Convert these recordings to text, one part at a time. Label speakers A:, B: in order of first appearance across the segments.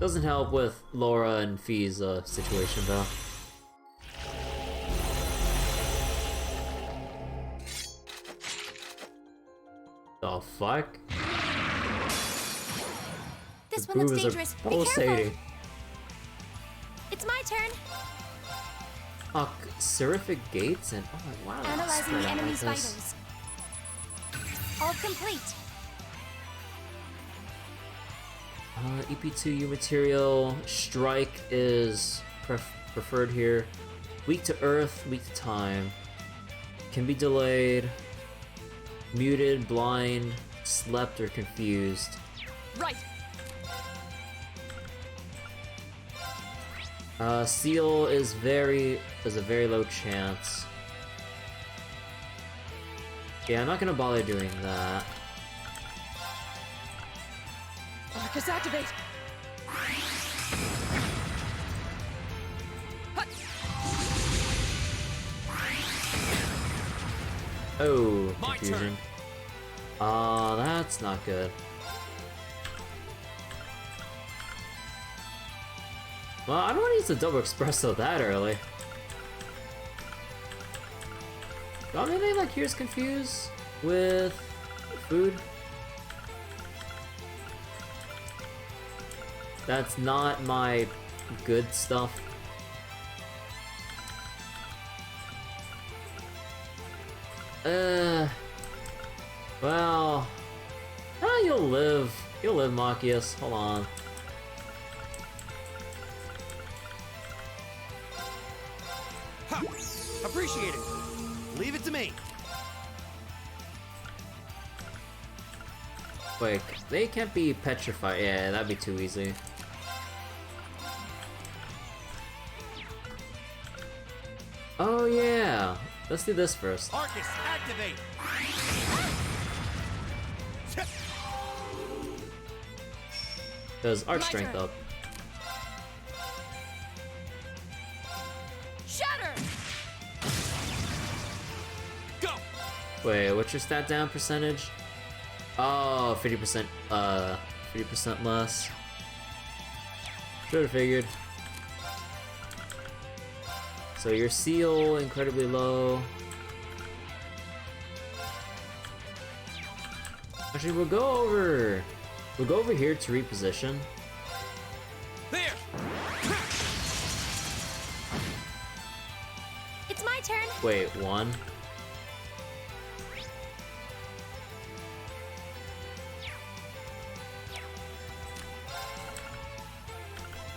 A: Doesn't help with Laura and Fee's situation though. The fuck?
B: This
A: The
B: one looks
A: boobs are
B: dangerous. Be careful.
A: pulsating.
B: It's my turn.
A: Seraphic gates and oh wow.
B: Analyzing the enemy's
A: like this.
B: vitals. All complete.
A: EP2U material strike is preferred here. Weak to earth, weak to time. Can be delayed. Muted, blind, slept, or confused.
B: Right.
A: Seal is a very low chance. Yeah, I'm not gonna bother doing that.
B: Arcus activate.
A: Oh, confusion. That's not good. Well, I don't want to use the double espresso that early. Got anything like here's confused with food? That's not my good stuff. Well, you'll live, Machias. Hold on.
C: Ha! Appreciate it. Leave it to me.
A: Wait, they can't be petrified. Yeah, that'd be too easy. Oh yeah, let's do this first.
C: Arcus, activate.
A: Does arch strength up?
B: Shatter.
C: Go.
A: Wait, what's your stat down percentage? Oh, 50%. 50% less. Should've figured. So your seal incredibly low. Actually, we'll go over here to reposition.
C: There.
B: It's my turn.
A: Wait, one.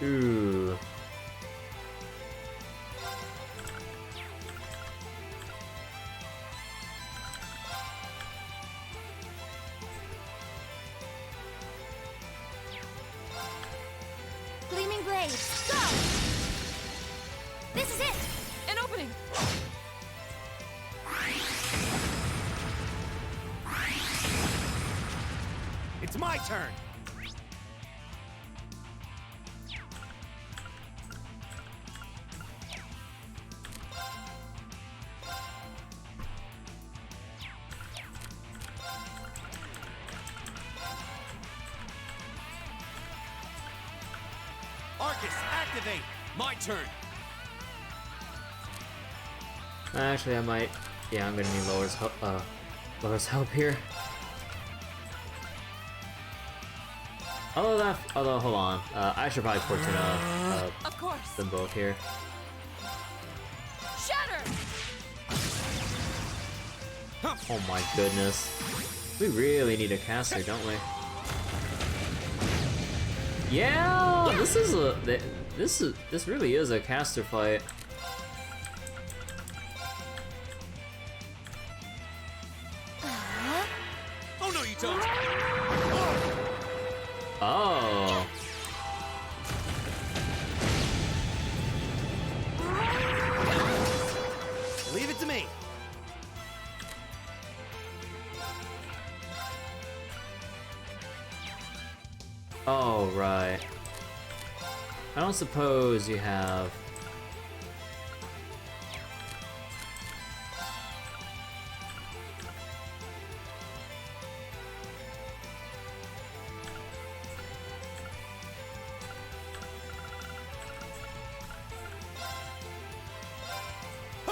A: Ooh.
B: Gleaming blades. Go. This is it. An opening.
C: It's my turn. Arcus, activate. My turn.
A: Actually, I might. Yeah, I'm gonna need Laura's help here. Although, hold on. I should probably Fortuna
B: Of course.
A: them both here.
B: Shatter.
A: Oh my goodness. We really need a caster, don't we? Yeah, this really is a caster fight.
C: Oh no, you don't.
A: Oh.
C: Leave it to me.
A: Oh, right. I don't suppose you have...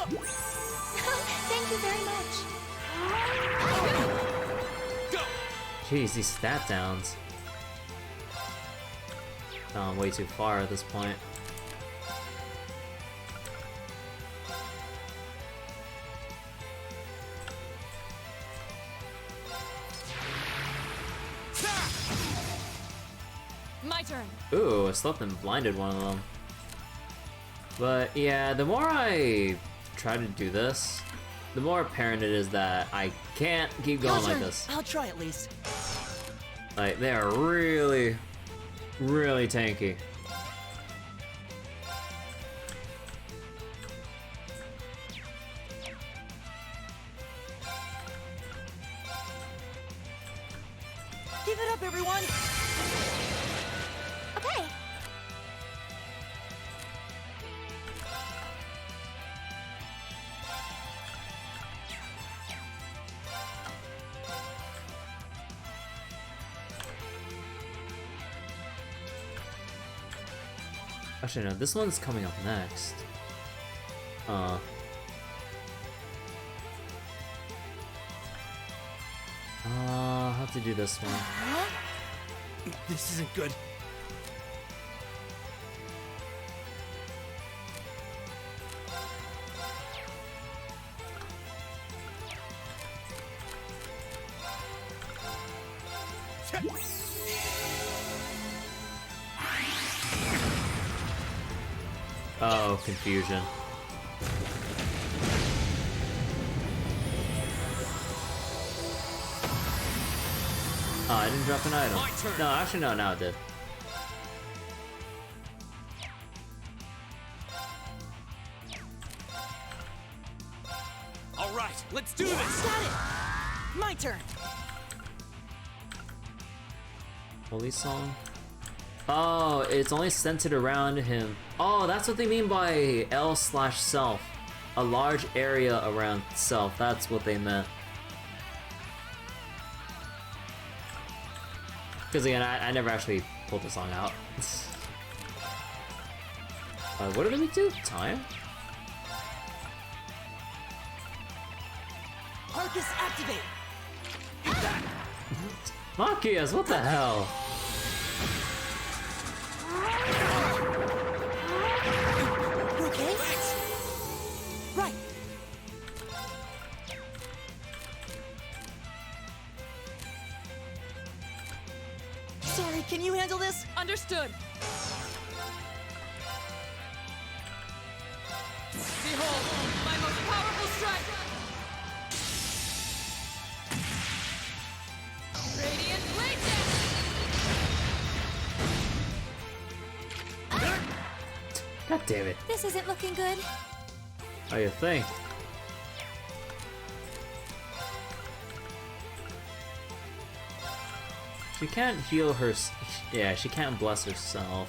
B: Thank you very much.
C: Go!
A: Jeez, these stat downs. Gone way too far at this point.
B: My turn.
A: Ooh, I slept and blinded one of them. But yeah, the more I try to do this, the more apparent it is that I can't keep going like this.
D: I'll try at least.
A: Like, they are really, really tanky.
D: Give it up, everyone!
B: Okay.
A: Actually, no, this one's coming up next. I'll have to do this one.
C: This isn't good.
A: Oh, confusion. Oh, I didn't drop an item.
C: My turn.
A: No, actually, no, now it did.
C: All right, let's do this.
D: Got it! My turn!
A: Holy song? Oh, it's only centered around him. Oh, that's what they mean by L/self. A large area around self. That's what they meant. Because again, I never actually pulled the song out. What did we do? Time?
D: Arcus activate!
A: Machias, what the hell?
D: You okay? Right! Sorry, can you handle this?
B: Understood. Behold, my most powerful strike. Radiant blade dash.
A: God damn it.
B: This isn't looking good.
A: Oh, you think? She can't heal her. Yeah, she can't bless herself.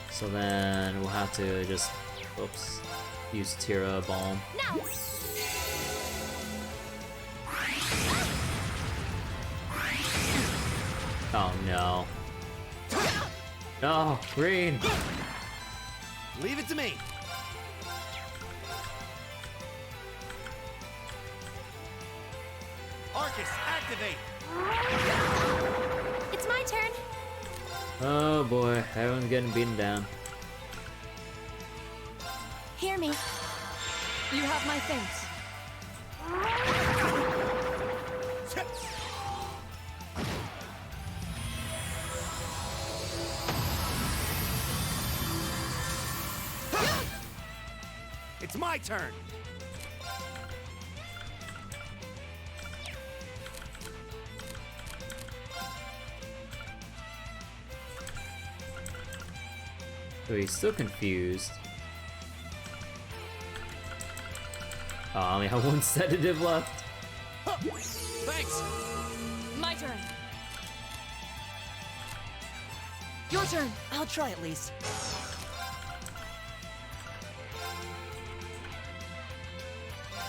A: So then we'll have to just, oops, use Tira Balm.
B: Now.
A: Oh no. No, Rean.
C: Leave it to me. Arcus, activate.
B: It's my turn.
A: Oh boy, everyone's getting beaten down.
B: Hear me. You have my thanks.
C: It's my turn.
A: So he's still confused. Oh, I only have one sedative left.
C: Thanks.
B: My turn.
D: Your turn! I'll try at least.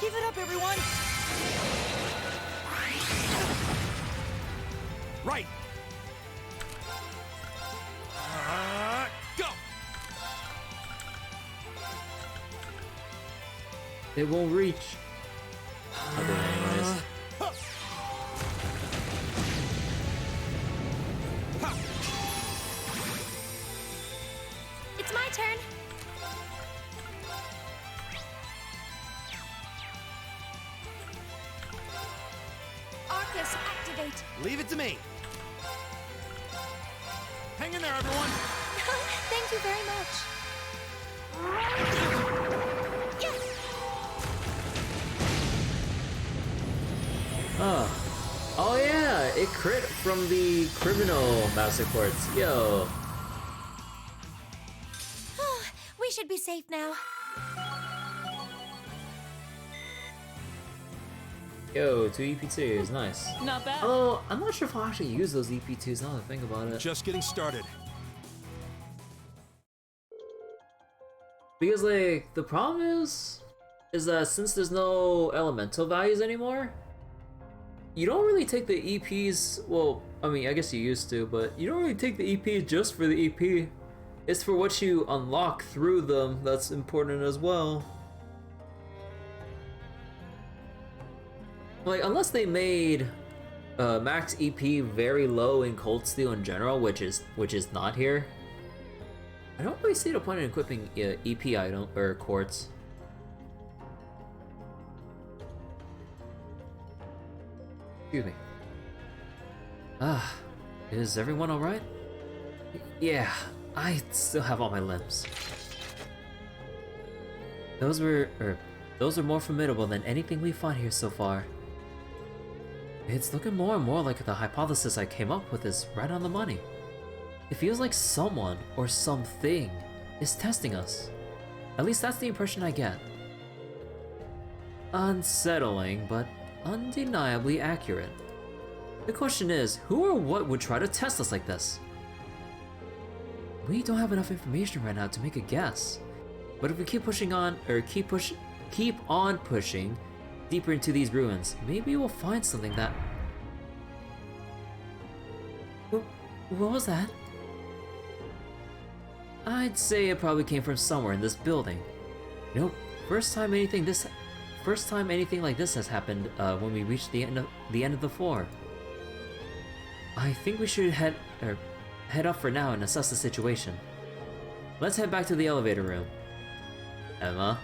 D: Give it up, everyone!
C: Right. Go.
A: It won't reach. I'll do it anyways.
B: It's my turn. Arcus, activate.
C: Leave it to me. Hang in there, everyone.
B: Thank you very much. Yes!
A: Oh yeah, it crit from the criminal master quartz. Yo.
B: We should be safe now.
A: Yo, 2 EP2s, nice.
D: Not bad.
A: Although, I'm not sure if I'll actually use those EP2s now that I think about it.
C: Just getting started.
A: Because, like, the problem is that since there's no elemental values anymore, you don't really take the EPs, well, I mean, I guess you used to, but you don't really take the EP just for the EP. It's for what you unlock through them that's important as well. Like, unless they made max EP very low in Cold Steel in general, which is not here, I don't really see the point in equipping EP item or quartz. Excuse me. Is everyone all right? Yeah, I still have all my limbs. Those were more formidable than anything we fought here so far. It's looking more and more like the hypothesis I came up with is right on the money. It feels like someone or something is testing us. At least that's the impression I get. Unsettling, but undeniably accurate. The question is, who or what would try to test us like this? We don't have enough information right now to make a guess. But if we keep pushing on, or keep on pushing deeper into these ruins, maybe we'll find something that... What was that? I'd say it probably came from somewhere in this building. Nope. First time anything like this has happened when we reached the end of the floor. I think we should head up for now and assess the situation. Let's head back to the elevator room. Emma?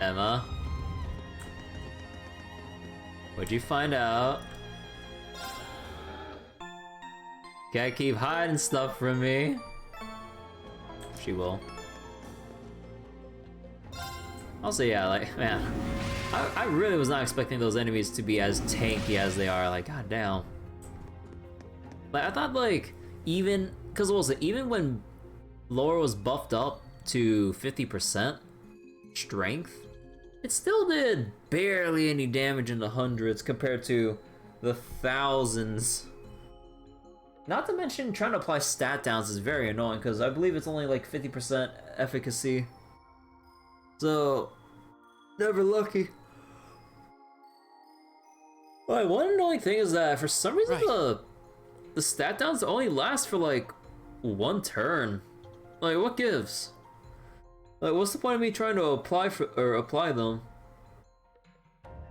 A: Emma? What'd you find out? Can't keep hiding stuff from me. She will. Also, yeah, like, man, I really was not expecting those enemies to be as tanky as they are. Like, goddamn. Like, I thought, like, even when Laura was buffed up to 50% strength, it still did barely any damage in the hundreds compared to the thousands. Not to mention, trying to apply stat downs is very annoying because I believe it's only like 50% efficacy. So, never lucky. Alright, one annoying thing is that for some reason the stat downs only last for like one turn. Like, what gives? Like, what's the point of me trying to apply them?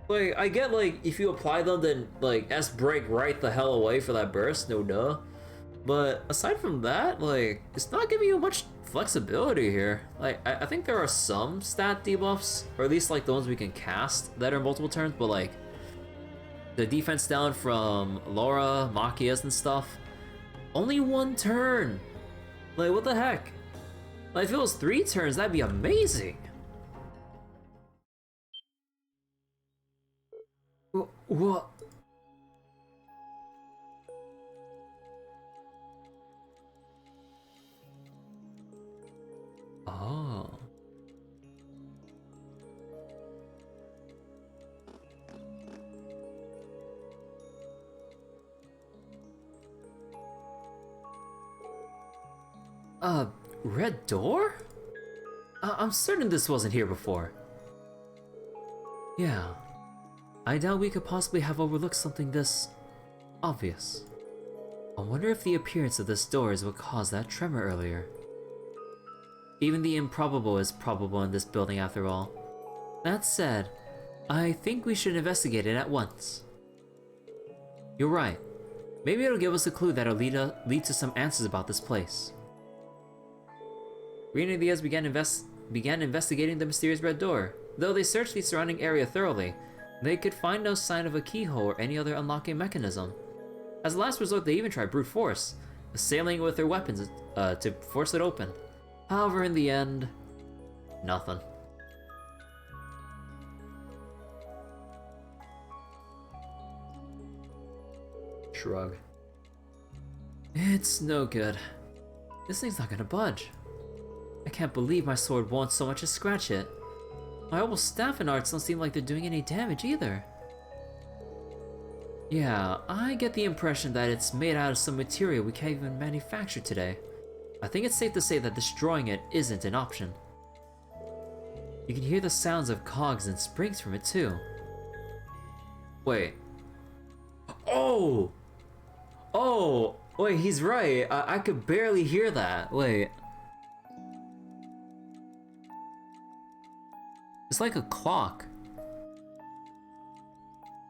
A: Like, I get, like, if you apply them, then, like, S-break right the hell away for that burst, no duh. But aside from that, like, it's not giving you much flexibility here. Like, I think there are some stat debuffs, or at least, like, the ones we can cast that are multiple turns, but, like, the defense down from Laura, Machias, and stuff, only one turn. Like, what the heck? Like, if it was 3 turns, that'd be amazing. What? Oh. Red door? I'm certain this wasn't here before. Yeah. I doubt we could possibly have overlooked something this obvious. I wonder if the appearance of this door is what caused that tremor earlier. Even the improbable is probable in this building after all. That said, I think we should investigate it at once. You're right. Maybe it'll give us a clue that'll lead to some answers about this place. Rean and Elise began investigating the mysterious red door. Though they searched the surrounding area thoroughly, they could find no sign of a keyhole or any other unlocking mechanism. As a last resort, they even tried brute force, assailing it with their weapons to force it open. However, in the end, nothing. Shrug. It's no good. This thing's not gonna budge. I can't believe my sword won't so much as scratch it. My old staff and arts don't seem like they're doing any damage either. Yeah, I get the impression that it's made out of some material we can't even manufacture today. I think it's safe to say that destroying it isn't an option. You can hear the sounds of cogs and springs from it too. Wait. Oh! Oh! Wait, he's right. I could barely hear that. Wait. It's like a clock.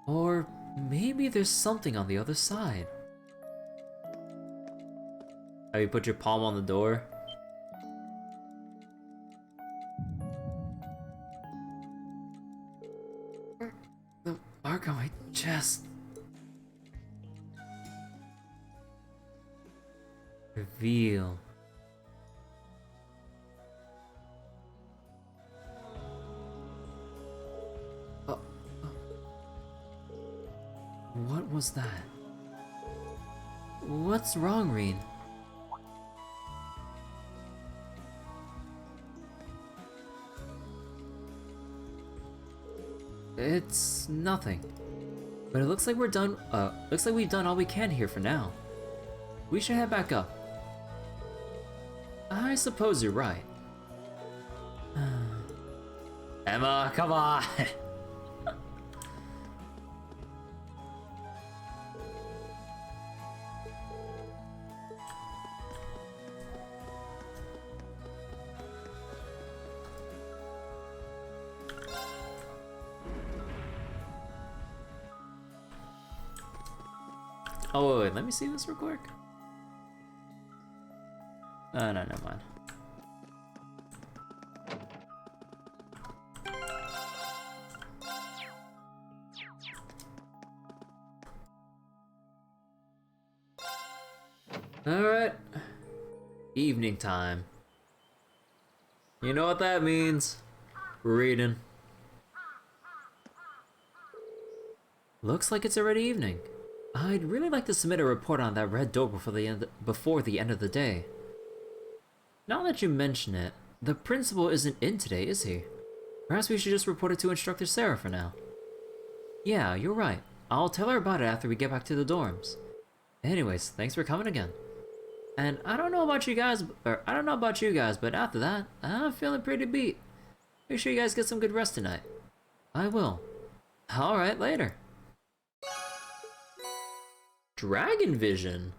A: Or maybe there's something on the other side. Have you put your palm on the door? The mark on my chest. Reveal. What was that? What's wrong, Rean? It's nothing. But it looks like we're done. Looks like we've done all we can here for now. We should head back up. I suppose you're right. Emma, come on! Oh, wait, let me see this real quick. No, never mind. Alright. Evening time. You know what that means. Reading. Looks like it's already evening. I'd really like to submit a report on that red door before the end of the day. Now that you mention it, the principal isn't in today, is he? Perhaps we should just report it to Instructor Sarah for now. Yeah, you're right. I'll tell her about it after we get back to the dorms. Anyways, thanks for coming again. And I don't know about you guys, but after that, I'm feeling pretty beat. Make sure you guys get some good rest tonight. I will. Alright, later. Dragon Vision?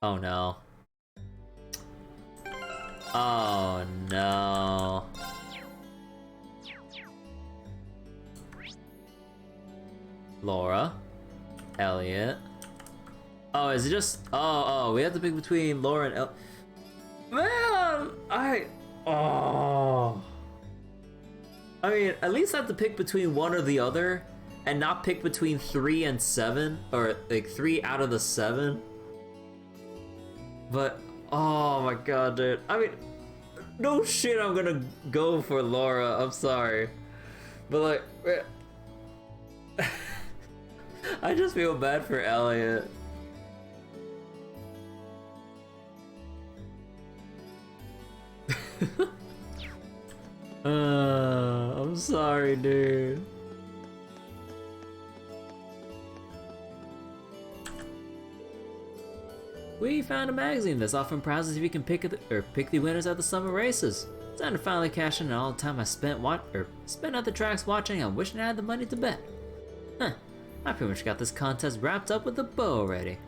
A: Oh no. Oh no. Laura. Elliot. Oh, is it just... Oh, we have to pick between Laura and Man, I mean, at least I have to pick between one or the other, and not pick between 3 and 7, or like 3 out of the 7. But, oh my god, dude. I mean, no shit I'm gonna go for Laura, I'm sorry. But like, I just feel bad for Elliot. I'm sorry, dude. We found a magazine that's offering prizes if you can pick the winners at the summer races. It's time to finally cash in on all the time I spent at the tracks watching and wishing I had the money to bet. Huh. I pretty much got this contest wrapped up with a bow already.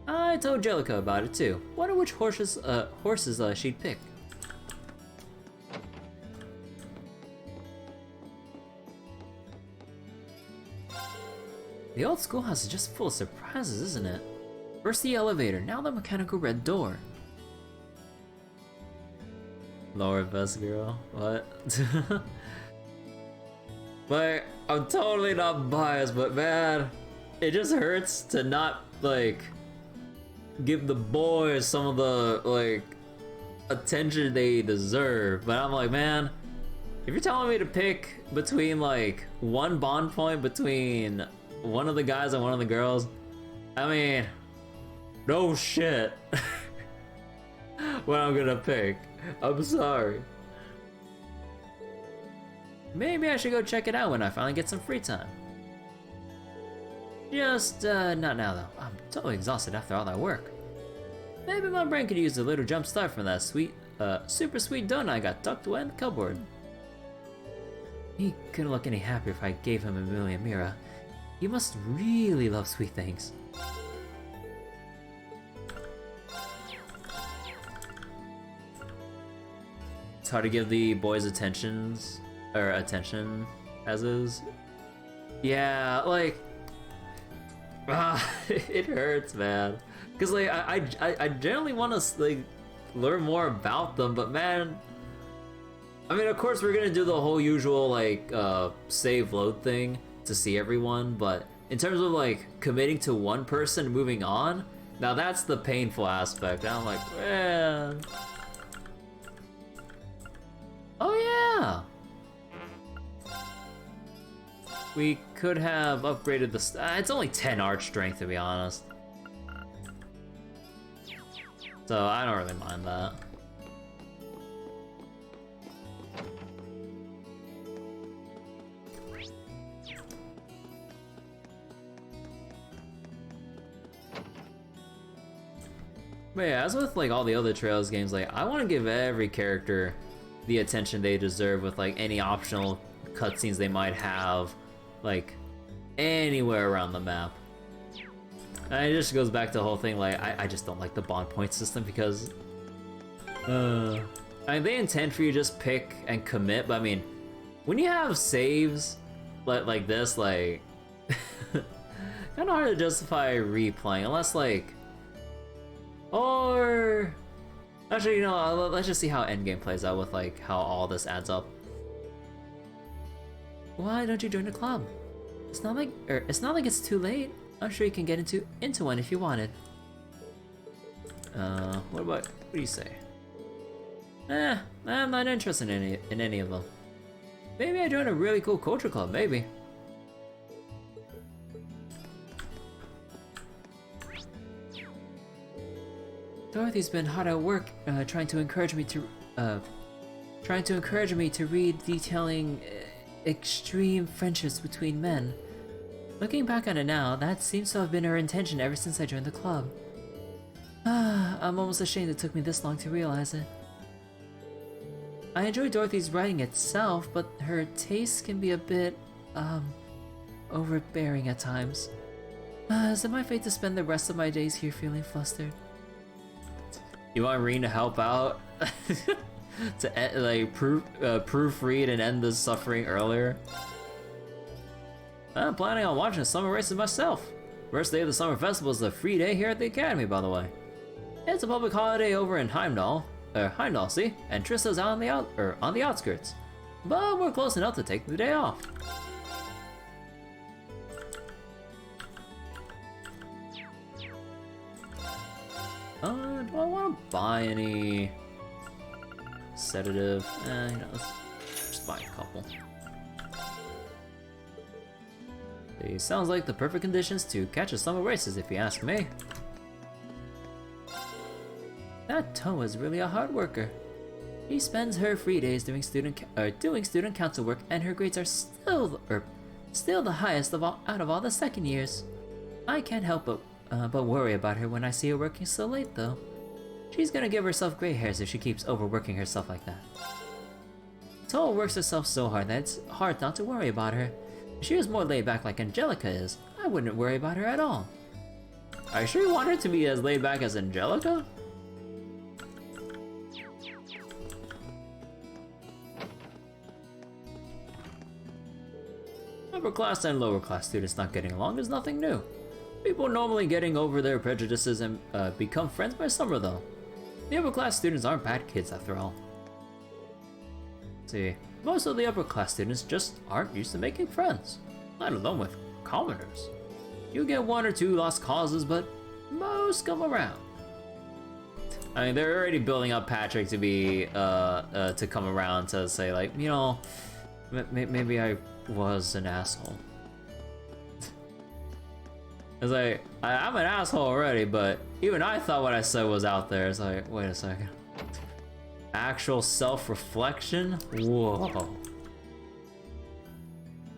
A: I told Jellica about it too. Wonder which horses she'd pick. The old schoolhouse is just full of surprises, isn't it? First the elevator, now the mechanical red door. Lower best girl, what? Like, I'm totally not biased, but man, it just hurts to not, like, give the boys some of the, like, attention they deserve. But I'm like, man, if you're telling me to pick between, like, one bond point between one of the guys and one of the girls, I mean, no shit. What I'm gonna pick. I'm sorry. Maybe I should go check it out when I finally get some free time. Just, not now though. I'm totally exhausted after all that work. Maybe my brain could use a little jump start from that sweet, super sweet donut I got tucked away in the cupboard. He couldn't look any happier if I gave him a million Mira. He must really love sweet things. It's hard to give the boys attention as is. Yeah, like, it hurts, man. Cause like I generally want to like learn more about them, but man, I mean, of course we're gonna do the whole usual like save load thing to see everyone, but in terms of like committing to one person and moving on, now that's the painful aspect. And I'm like, man. Oh yeah! We could have upgraded the it's only 10 arch strength to be honest. So I don't really mind that. But yeah, as with like all the other Trails games, like I want to give every character the attention they deserve with like any optional cutscenes they might have, like anywhere around the map. And it just goes back to the whole thing, like I just don't like the bond point system because I mean, they intend for you to just pick and commit, but I mean, when you have saves like this, like kind of hard to justify replaying unless like, or actually, you know, let's just see how endgame plays out with like how all this adds up. Why don't you join the club? It's not like it's too late. I'm sure you can get into one if you wanted. What do you say? I'm not interested in any of them. Maybe I join a really cool culture club, maybe. Dorothy's been hard at work, trying to encourage me to read detailing extreme friendships between men. Looking back on it now, that seems to have been her intention ever since I joined the club. I'm almost ashamed it took me this long to realize it. I enjoy Dorothy's writing itself, but her tastes can be a bit, overbearing at times. Is it my fate to spend the rest of my days here feeling flustered? You want Rean to help out? To like proofread and end this suffering earlier? I'm planning on watching the summer races myself. First day of the summer festival is a free day here at the academy, by the way. It's a public holiday over in Heimdall, see? And Trista's on the outskirts. But we're close enough to take the day off. Do I want to buy any sedative? You know, let's just buy a couple. It sounds like the perfect conditions to catch a summer races, if you ask me. That Toa is really a hard worker. She spends her free days doing student council work, and her grades are still the highest out of all the second years. I can't help but worry about her when I see her working so late, though. She's gonna give herself gray hairs if she keeps overworking herself like that. Toa works herself so hard that it's hard not to worry about her. If she was more laid back like Angelica is, I wouldn't worry about her at all. Are you sure you want her to be as laid back as Angelica? Upper class and lower class students not getting along is nothing new. People normally getting over their prejudices and become friends by summer though. The upper class students aren't bad kids after all. See, most of the upper class students just aren't used to making friends, let alone with commoners. You get one or two lost causes, but most come around. I mean, they're already building up Patrick to be, to come around to say like, you know, maybe I was an asshole. It's like, I'm an asshole already, but even I thought what I said was out there. It's like, wait a second. Actual self-reflection? Whoa.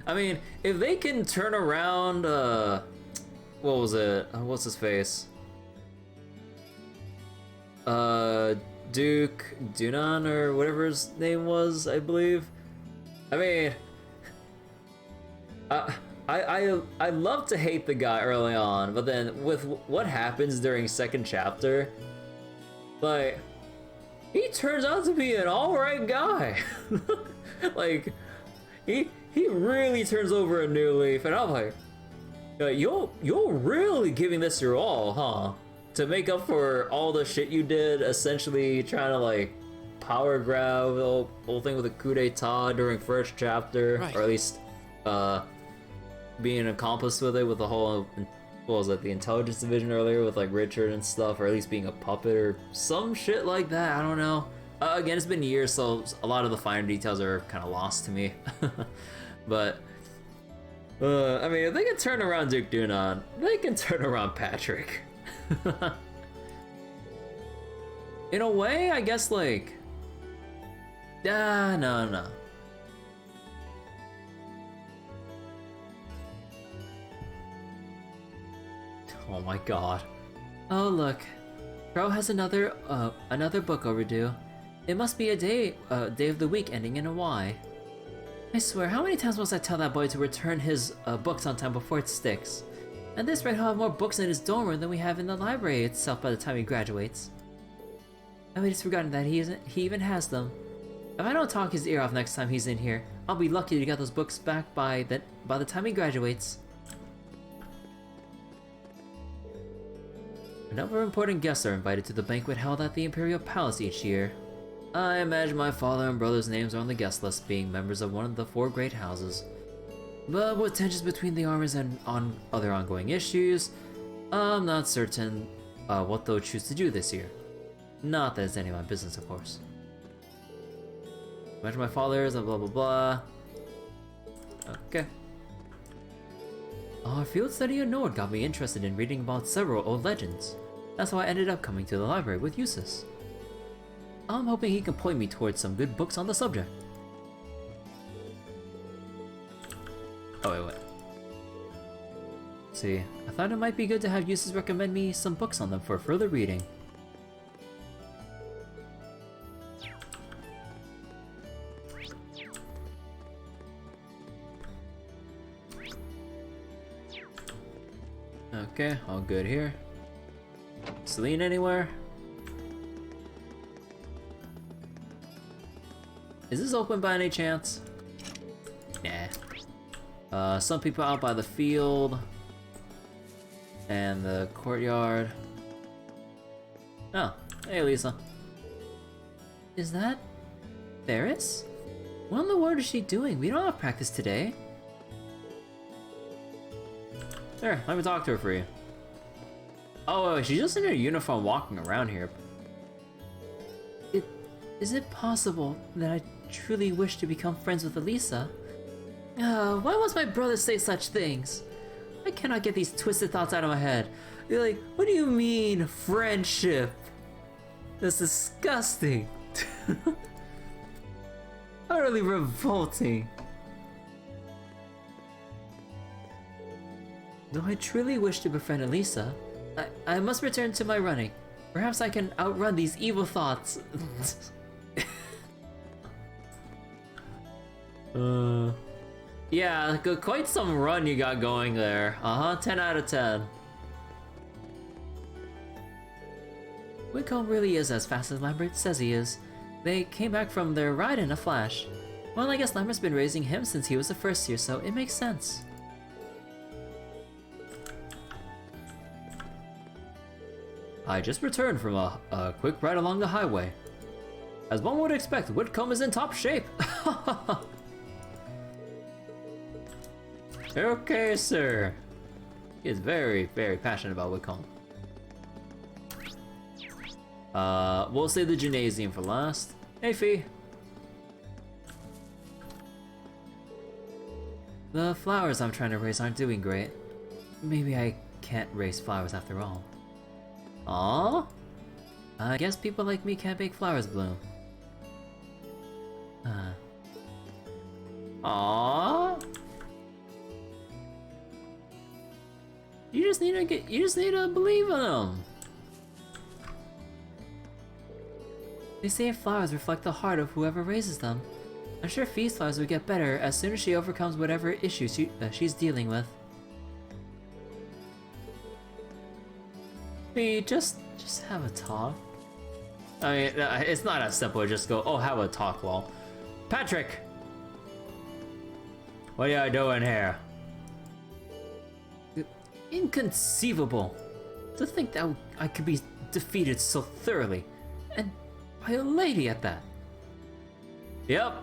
A: I mean, if they can turn around, what was it? What's his face? Duke Dunan or whatever his name was, I believe. I mean, I love to hate the guy early on, but then with what happens during second chapter, like, he turns out to be an alright guy. Like, he really turns over a new leaf, and I'm like, you're really giving this your all, huh? To make up for all the shit you did, essentially trying to like power grab the whole thing with the coup d'etat during first chapter, right. Or at least being accomplice with it with the whole, what was it, the intelligence division earlier with like Richard and stuff, or at least being a puppet or some shit like that. I don't know. Again, it's been years, so a lot of the finer details are kind of lost to me. But I mean, if they can turn around Duke Dunan, they can turn around Patrick. In a way, I guess, like, no. Oh my god. Oh look, Crow has another book overdue. It must be a day of the week ending in a Y. I swear, how many times must I tell that boy to return his books on time before it sticks? At this rate, he'll have more books in his dorm room than we have in the library itself by the time he graduates. I've just forgotten that he even has them. If I don't talk his ear off next time he's in here, I'll be lucky to get those books back by the time he graduates. A number of important guests are invited to the banquet held at the Imperial Palace each year. I imagine my father and brother's names are on the guest list, being members of one of the 4 great houses. But with tensions between the armies and on other ongoing issues, I'm not certain what they'll choose to do this year. Not that it's any of my business, of course. Imagine my father is a blah blah blah. Okay. Our field study in Nord got me interested in reading about several old legends. That's how I ended up coming to the library with Eustace. I'm hoping he can point me towards some good books on the subject. Oh wait. See, I thought it might be good to have Eustace recommend me some books on them for further reading. Okay, all good here. Celine anywhere? Is this open by any chance? Nah. Some people out by the field and the courtyard. Oh, hey Lisa. Is that Ferris? What in the world is she doing? We don't have practice today. There, let me talk to her for you. Oh, wait, she's just in her uniform walking around here. Is it possible that I truly wish to become friends with Elisa? Why must my brother say such things? I cannot get these twisted thoughts out of my head. You're like, what do you mean, friendship? That's disgusting. Utterly revolting. Though I truly wish to befriend Elisa, I must return to my running. Perhaps I can outrun these evil thoughts. Yeah, quite some run you got going there. 10 out of 10. Whitcomb really is as fast as Lambert says he is. They came back from their ride in a flash. Well, I guess Lambert's been raising him since he was the first year, so it makes sense. I just returned from a quick ride along the highway. As one would expect, Whitcomb is in top shape. Okay, sir. He is very, very passionate about Whitcomb. We'll save the gymnasium for last. Hey, Fee. The flowers I'm trying to raise aren't doing great. Maybe I can't raise flowers after all. Aww? I guess people like me can't make flowers bloom. Aww? You just need to believe in them. They say flowers reflect the heart of whoever raises them. I'm sure Fee's flowers would get better as soon as she overcomes whatever issues she's dealing with. Fee, just have a talk. I mean, it's not as simple as just go, oh, have a talk, lol. Patrick! What are you doing here? Inconceivable! To think that I could be defeated so thoroughly. And by a lady at that. Yep.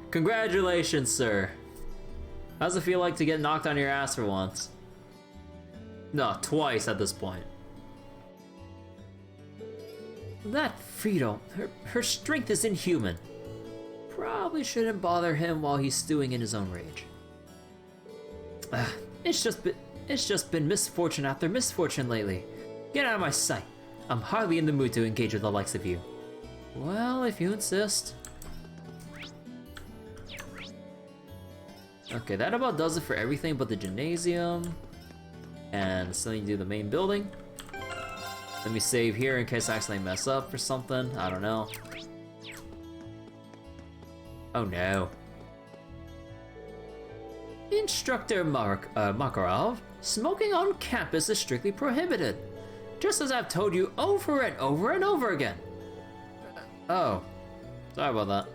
A: Congratulations, sir. How's it feel like to get knocked on your ass for once? No, twice at this point. That Frito, her strength is inhuman. Probably shouldn't bother him while he's stewing in his own rage. It's just been misfortune after misfortune lately. Get out of my sight. I'm hardly in the mood to engage with the likes of you. Well, if you insist. Okay, that about does it for everything but the gymnasium. And still need to do the main building. Let me save here in case I accidentally mess up or something. I don't know. Oh no. Instructor Makarov, smoking on campus is strictly prohibited. Just as I've told you over and over and over again. Oh, sorry about that.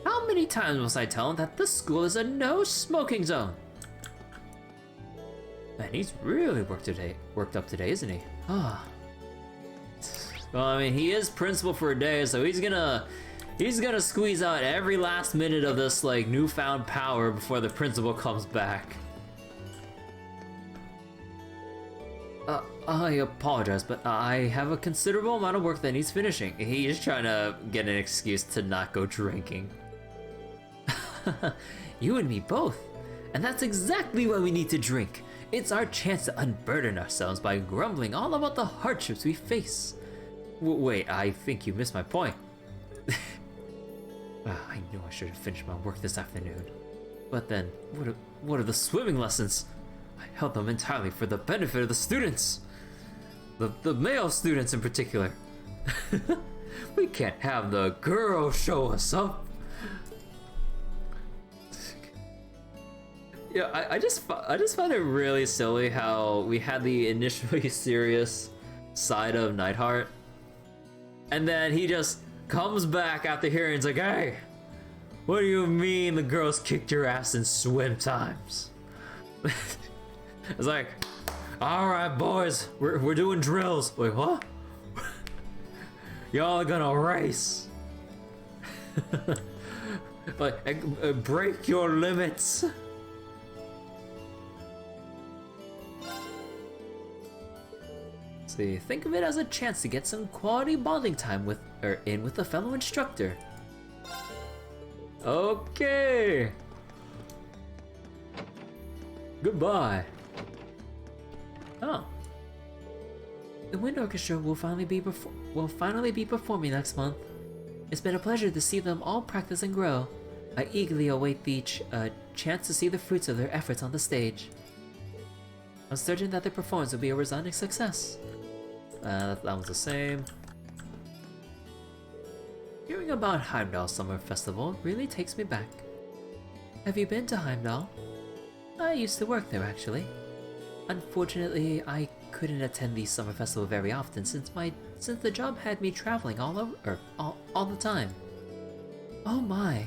A: How many times must I tell him that this school is a no smoking zone? Man, he's really worked up today, isn't he? Ah. Well, I mean, he is principal for a day, so he's gonna squeeze out every last minute of this like newfound power before the principal comes back. I apologize, but I have a considerable amount of work that needs finishing. He's trying to get an excuse to not go drinking. You and me both. And that's exactly why we need to drink. It's our chance to unburden ourselves by grumbling all about the hardships we face. Wait, I think you missed my point. I knew I should have finished my work this afternoon. But then, what are the swimming lessons? I held them entirely for the benefit of the students. The male students in particular. We can't have the girls show us up. Yeah, I just find it really silly how we had the initially serious side of Neidhart, and then he just comes back after hearing it's like, hey, what do you mean the girls kicked your ass in swim times? It's like, all right, boys, we're doing drills. Wait, what? Y'all are gonna race. Like, break your limits. See, think of it as a chance to get some quality bonding time with a fellow instructor. Okay. Goodbye. Oh. The wind orchestra will finally be performing next month. It's been a pleasure to see them all practice and grow. I eagerly await the chance to see the fruits of their efforts on the stage. I'm certain that their performance will be a resounding success. That was the same. Hearing about Heimdall Summer Festival really takes me back. Have you been to Heimdall? I used to work there actually. Unfortunately, I couldn't attend the summer festival very often since the job had me traveling all the time. Oh my,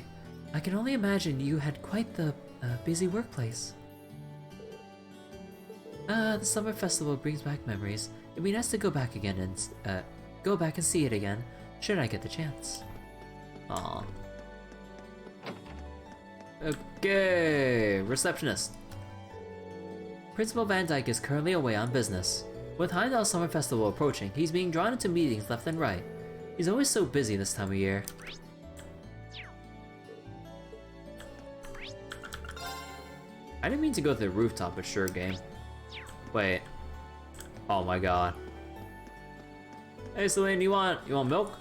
A: I can only imagine you had quite the busy workplace. The summer festival brings back memories. It'd be nice to go back again and go back and see it again, should I get the chance. Aww. Okay, receptionist. Principal Van Dyke is currently away on business. With Heimdall Summer Festival approaching, he's being drawn into meetings left and right. He's always so busy this time of year. I didn't mean to go to the rooftop, but sure, game. Wait. Oh my god. Hey Celine, you want milk?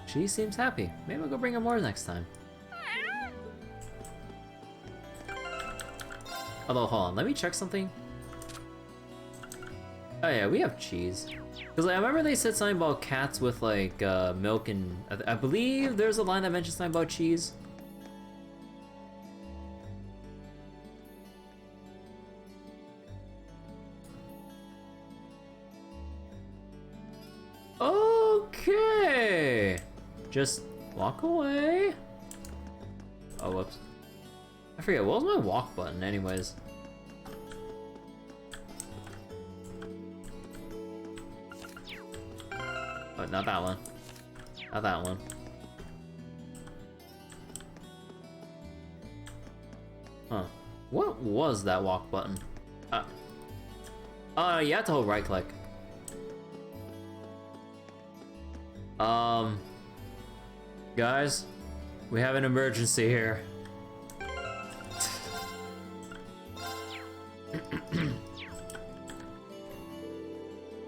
A: She seems happy. Maybe I'll go bring her more next time. Although, hold on, let me check something. Oh yeah, we have cheese. Because like, I remember they said something about cats with like milk and... I believe there's a line that mentions something about cheese. Okay. Just walk away. Oh, whoops. I forget, what was my walk button anyways? Oh, not that one. Not that one. Huh. What was that walk button? You have to hold right click. Guys, we have an emergency here.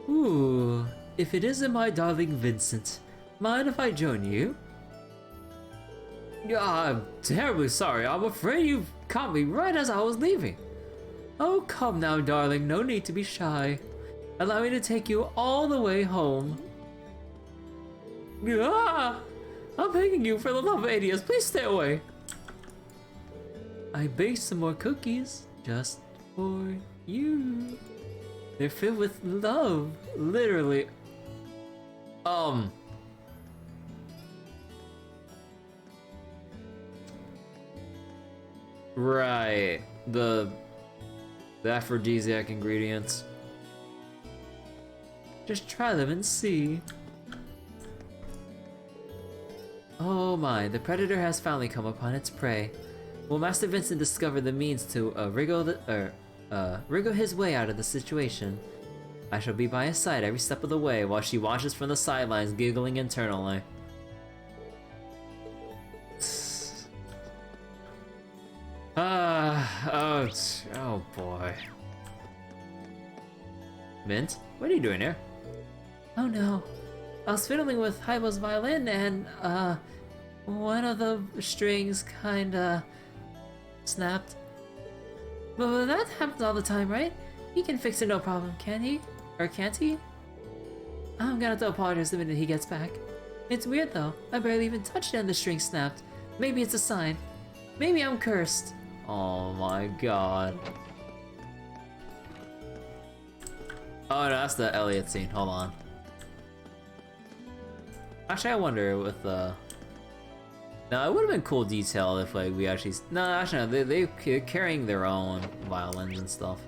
A: Ooh, if it isn't my darling Vincent, mind if I join you? Yeah, I'm terribly sorry. I'm afraid you've caught me right as I was leaving. Oh, come now, darling. No need to be shy. Allow me to take you all the way home. Ah! I'm begging you for the love of Adios, please stay away. I baked some more cookies just for you. They're filled with love, literally. Right, the aphrodisiac ingredients. Just try them and see. Oh my, the predator has finally come upon its prey. Will Master Vincent discover the means to wriggle his way out of the situation? I shall be by his side every step of the way while she watches from the sidelines, giggling internally. Oh boy. Mint, what are you doing here? Oh no. I was fiddling with Haibo's violin and, one of the strings kinda snapped. But that happens all the time, right? He can fix it no problem, can he? Or can't he? I'm gonna have to apologize the minute he gets back. It's weird though, I barely even touched it and the string snapped. Maybe it's a sign. Maybe I'm cursed. Oh my god. Oh no, that's the Elliot scene, hold on. Actually, I wonder with now it would have been cool detail if like we actually no, actually no, they're carrying their own violins and stuff.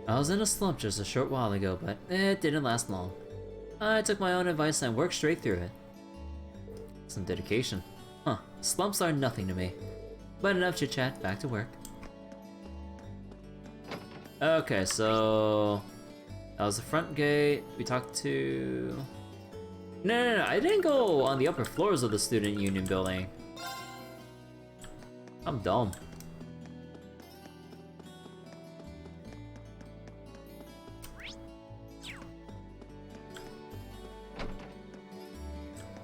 A: I was in a slump just a short while ago, but it didn't last long. I took my own advice and worked straight through it. Some dedication. Huh, slumps are nothing to me. But enough chit chat, back to work. Okay, so that was the front gate. We talked to... No, I didn't go on the upper floors of the student union building. I'm dumb.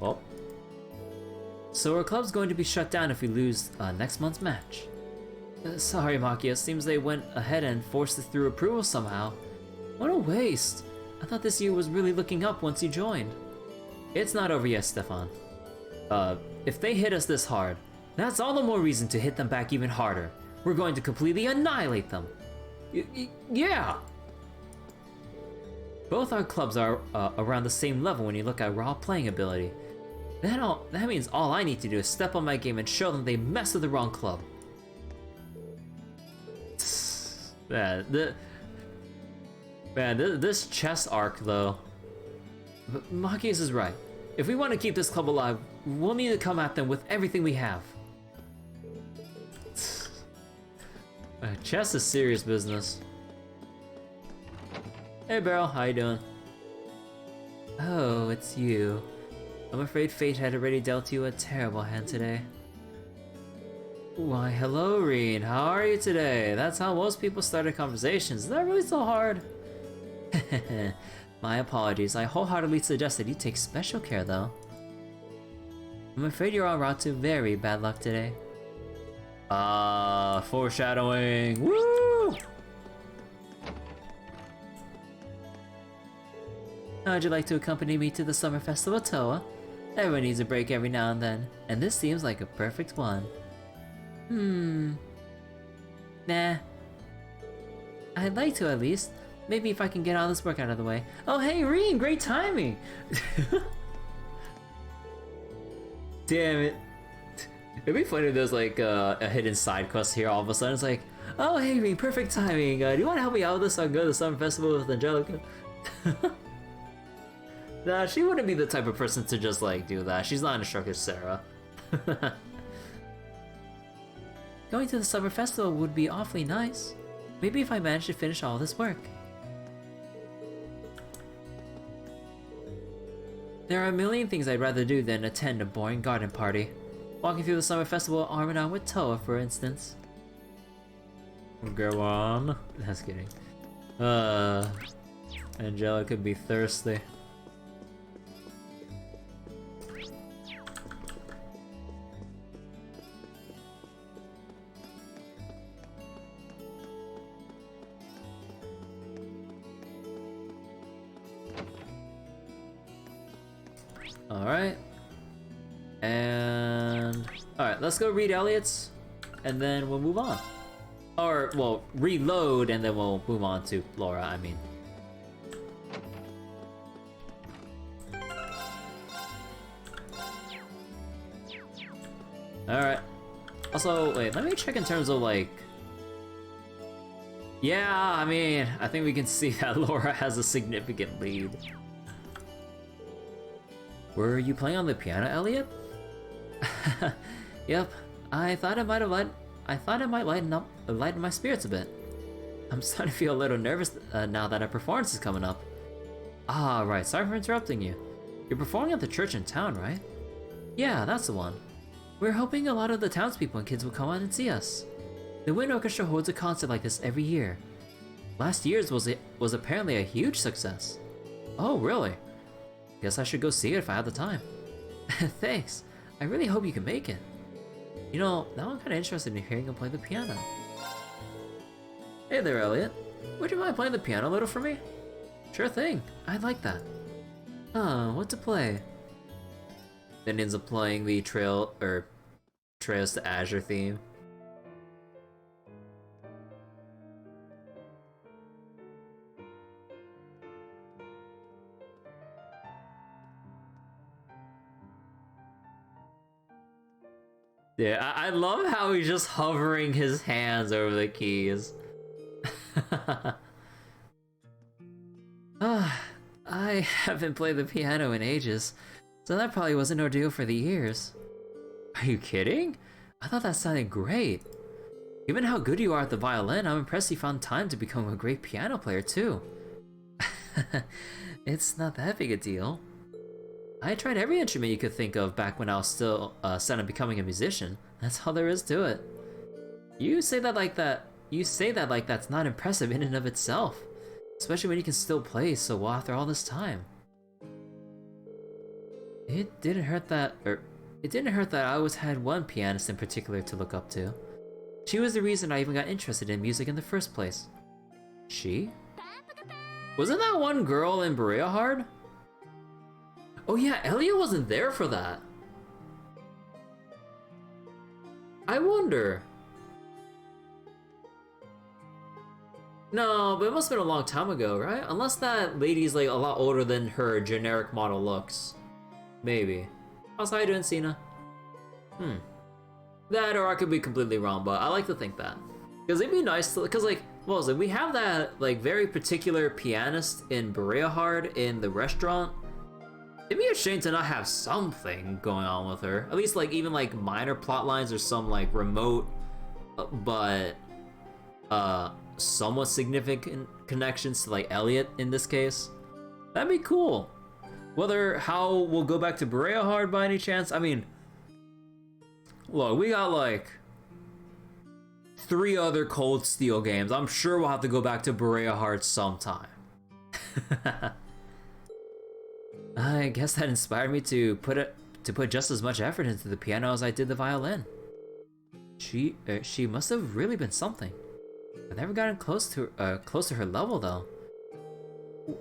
A: Well, So our club's going to be shut down if we lose next month's match. Sorry, Makia. Seems they went ahead and forced it through approval somehow. What a waste. I thought this year was really looking up once you joined. It's not over yet, Stefan. If they hit us this hard, that's all the more reason to hit them back even harder. We're going to completely annihilate them. Yeah! Both our clubs are around the same level when you look at raw playing ability. That means all I need to do is step on my game and show them they messed with the wrong club. This chess arc though. Machias is right. If we want to keep this club alive, we'll need to come at them with everything we have. Chess is serious business. Hey Beryl, how you doing? Oh, it's you. I'm afraid fate had already dealt you a terrible hand today. Why, hello Rean, how are you today? That's how most people start their conversations. Is that really so hard? My apologies, I wholeheartedly suggest that you take special care though. I'm afraid you're en route to very bad luck today. Foreshadowing, woo! How'd you like to accompany me to the summer festival, Toa? Everyone needs a break every now and then, and this seems like a perfect one. Nah. I'd like to at least. Maybe if I can get all this work out of the way. Oh hey Rean, great timing! Damn it. It'd be funny if there's like a hidden side quest here all of a sudden. It's like, oh hey Rean, perfect timing. Do you want to help me out with this so I can go to the summer festival with Angelica? Nah, she wouldn't be the type of person to just like do that. She's not an instructor, Sarah. Going to the summer festival would be awfully nice. Maybe if I managed to finish all this work. There are a million things I'd rather do than attend a boring garden party. Walking through the summer festival arm in arm with Toa, for instance. Go on. That's kidding. Angelica could be thirsty. Alright. And... Alright, let's go read Elliot's, and then we'll move on. Or, well, reload, and then we'll move on to Laura, I mean. Alright. Also, wait, let me check in terms of, like... Yeah, I mean, I think we can see that Laura has a significant lead. Were you playing on the piano, Elliot? Yep. I thought it might lighten my spirits a bit. I'm starting to feel a little nervous now that a performance is coming up. Ah, right. Sorry for interrupting you. You're performing at the church in town, right? Yeah, that's the one. We're hoping a lot of the townspeople and kids will come out and see us. The Wind Orchestra holds a concert like this every year. Last year's was apparently a huge success. Oh, really? Guess I should go see it if I have the time. Thanks. I really hope you can make it. You know, now I'm kind of interested in hearing him play the piano. Hey there, Elliot. Would you mind playing the piano a little for me? Sure thing. I'd like that. What to play? Then ends up playing the Trails to Azure theme. Yeah, I love how he's just hovering his hands over the keys. I haven't played the piano in ages, so that probably was an ordeal for the ears. Are you kidding? I thought that sounded great. Given how good you are at the violin, I'm impressed you found time to become a great piano player too. It's not that big a deal. I tried every instrument you could think of back when I was still set on becoming a musician. That's all there is to it. You say that like that's not impressive in and of itself. Especially when you can still play so well after all this time. It didn't hurt that, It didn't hurt that I always had one pianist in particular to look up to. She was the reason I even got interested in music in the first place. She? Wasn't that one girl in Berea Hard? Oh yeah, Elliot wasn't there for that. I wonder. No, but it must have been a long time ago, right? Unless that lady's like a lot older than her generic model looks. Maybe. How's you doing, Cena? That, or I could be completely wrong, but I like to think that. Because it'd be nice to, because like, what was it? We have that like very particular pianist in Berea Hard in the restaurant. It'd be a shame to not have something going on with her. At least like even like minor plot lines or some like remote, but somewhat significant connections to like Elliot in this case. That'd be cool. Whether how we'll go back to Berea Hard by any chance, I mean, look, we got like 3 other Cold Steel games. I'm sure we'll have to go back to Berea Hard sometime. I guess that inspired me to put just as much effort into the piano as I did the violin. She must have really been something. I've never gotten close to her level though.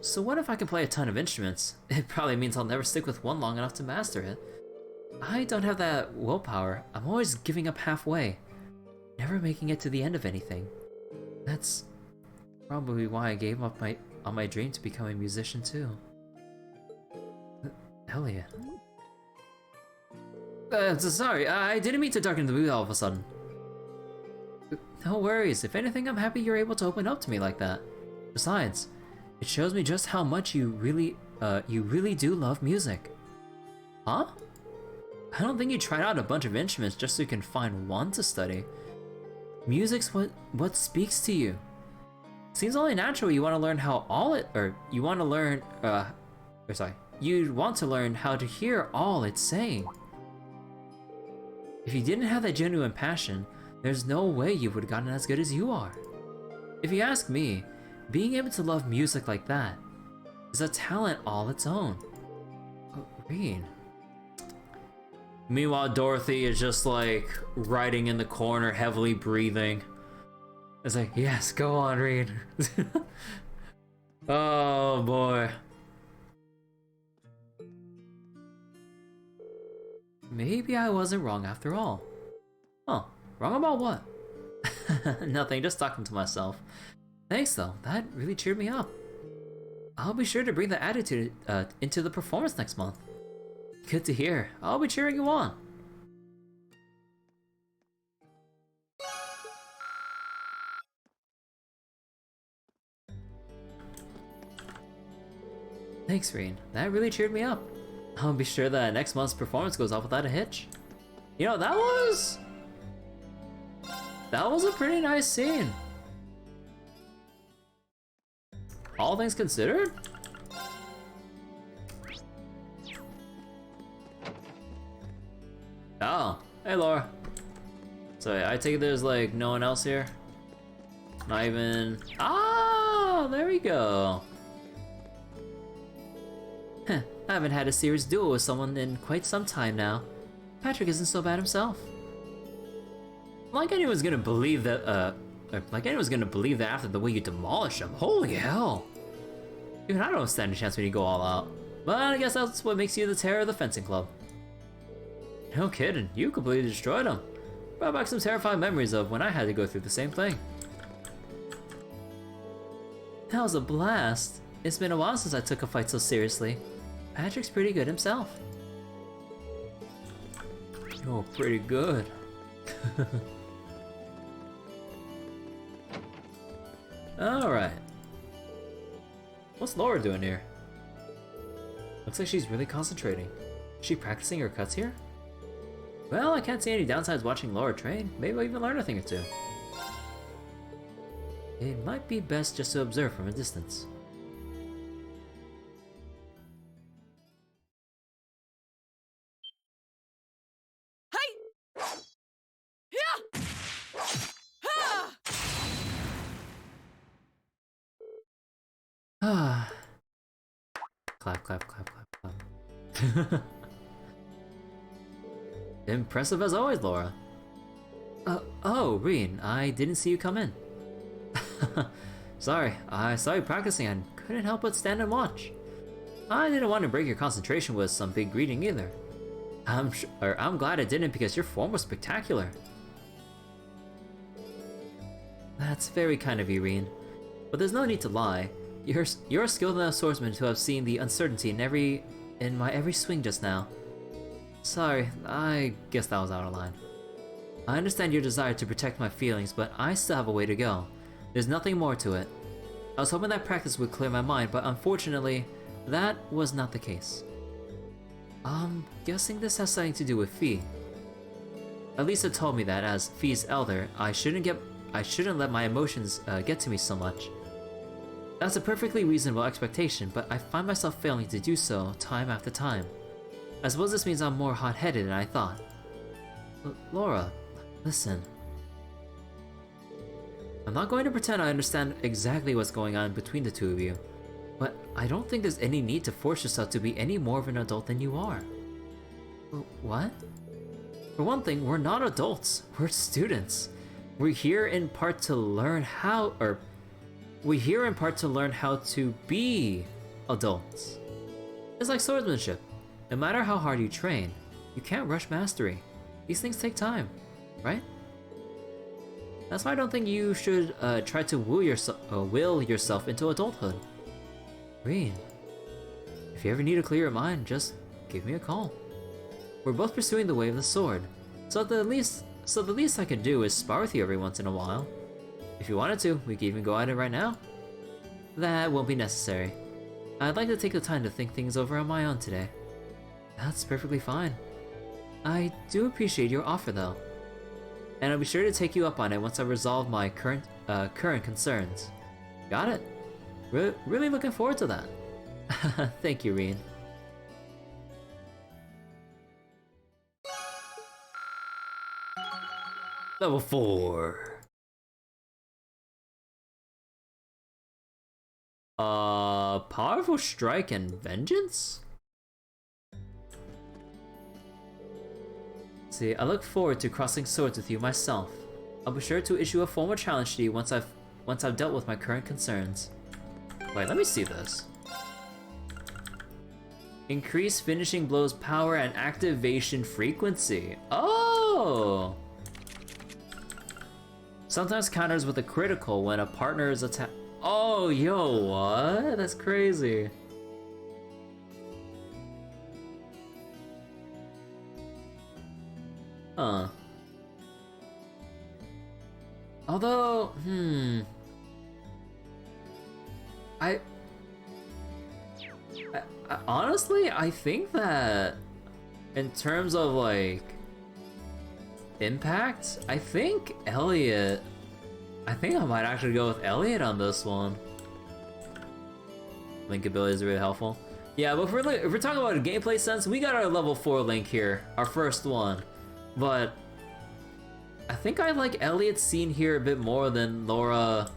A: So what if I can play a ton of instruments? It probably means I'll never stick with one long enough to master it. I don't have that willpower. I'm always giving up halfway, never making it to the end of anything. That's probably why I gave up on my dream to become a musician too. Elliot. Sorry, I didn't mean to darken the mood all of a sudden. No worries. If anything, I'm happy you're able to open up to me like that. Besides, it shows me just how much you really do love music. Huh? I don't think you tried out a bunch of instruments just so you can find one to study. Music's what speaks to you. Seems only natural you want to learn you'd want to learn how to hear all it's saying. If you didn't have that genuine passion, there's no way you would have gotten as good as you are. If you ask me, being able to love music like that is a talent all its own. Oh, Rean. Meanwhile, Dorothy is just like riding in the corner, heavily breathing. It's like, yes, go on, Rean. Oh boy. Maybe I wasn't wrong after all. Huh, wrong about what? Nothing, just talking to myself. Thanks though, that really cheered me up. I'll be sure to bring the attitude into the performance next month. Good to hear, I'll be cheering you on. Thanks, Rean, that really cheered me up. I'll be sure that next month's performance goes off without a hitch. You know, that was a pretty nice scene. All things considered? Oh, hey Laura. So I take it there's like no one else here? Not even... Ah, there we go. Heh, I haven't had a serious duel with someone in quite some time now. Patrick isn't so bad himself. Like anyone's gonna believe that, after the way you demolish him. Holy hell! Even I don't stand a chance when you go all out. But I guess that's what makes you the terror of the fencing club. No kidding, you completely destroyed him. Brought back some terrifying memories of when I had to go through the same thing. That was a blast. It's been a while since I took a fight so seriously. Patrick's pretty good himself. Oh, pretty good. Alright. What's Laura doing here? Looks like she's really concentrating. Is she practicing her cuts here? Well, I can't see any downsides watching Laura train. Maybe I'll even learn a thing or two. It might be best just to observe from a distance. Ah. Clap, clap, clap, clap, clap. Impressive as always, Laura. Oh, Rean, I didn't see you come in. Sorry, I saw you practicing and couldn't help but stand and watch. I didn't want to break your concentration with some big greeting either. I'm glad I didn't because your form was spectacular. That's very kind of you, Rean. But there's no need to lie. You're skilled enough swordsman to have seen the uncertainty in my every swing just now. Sorry, I guess that was out of line. I understand your desire to protect my feelings, but I still have a way to go. There's nothing more to it. I was hoping that practice would clear my mind, but unfortunately, that was not the case. I'm guessing this has something to do with Fee. Elise told me that as Fee's elder, I shouldn't let my emotions get to me so much. That's a perfectly reasonable expectation, but I find myself failing to do so time after time. I suppose this means I'm more hot-headed than I thought. Laura, listen. I'm not going to pretend I understand exactly what's going on between the two of you, but I don't think there's any need to force yourself to be any more of an adult than you are. What? For one thing, we're not adults, we're students. We're here in part to learn how to be adults. It's like swordsmanship. No matter how hard you train, you can't rush mastery. These things take time, right? That's why I don't think you should try to will yourself into adulthood. Rean, if you ever need to clear your mind, just give me a call. We're both pursuing the way of the sword, so the least I can do is spar with you every once in a while. If you wanted to, we could even go at it right now. That won't be necessary. I'd like to take the time to think things over on my own today. That's perfectly fine. I do appreciate your offer though, and I'll be sure to take you up on it once I resolve my current concerns. Got it? Really looking forward to that. Thank you, Rean. Level 4. Powerful strike and vengeance? See, I look forward to crossing swords with you myself. I'll be sure to issue a formal challenge to you once I've dealt with my current concerns. Wait, let me see this. Increase finishing blows power and activation frequency. Oh! Sometimes counters with a critical when a partner is attacked. Oh, yo, what? That's crazy. Huh. Although, I honestly, I think that in terms of like impact, I think I might actually go with Elliot on this one. Link ability is really helpful. Yeah, but if we're talking about a gameplay sense, we got our level 4 Link here, our first one. But I think I like Elliot's scene here a bit more than Laura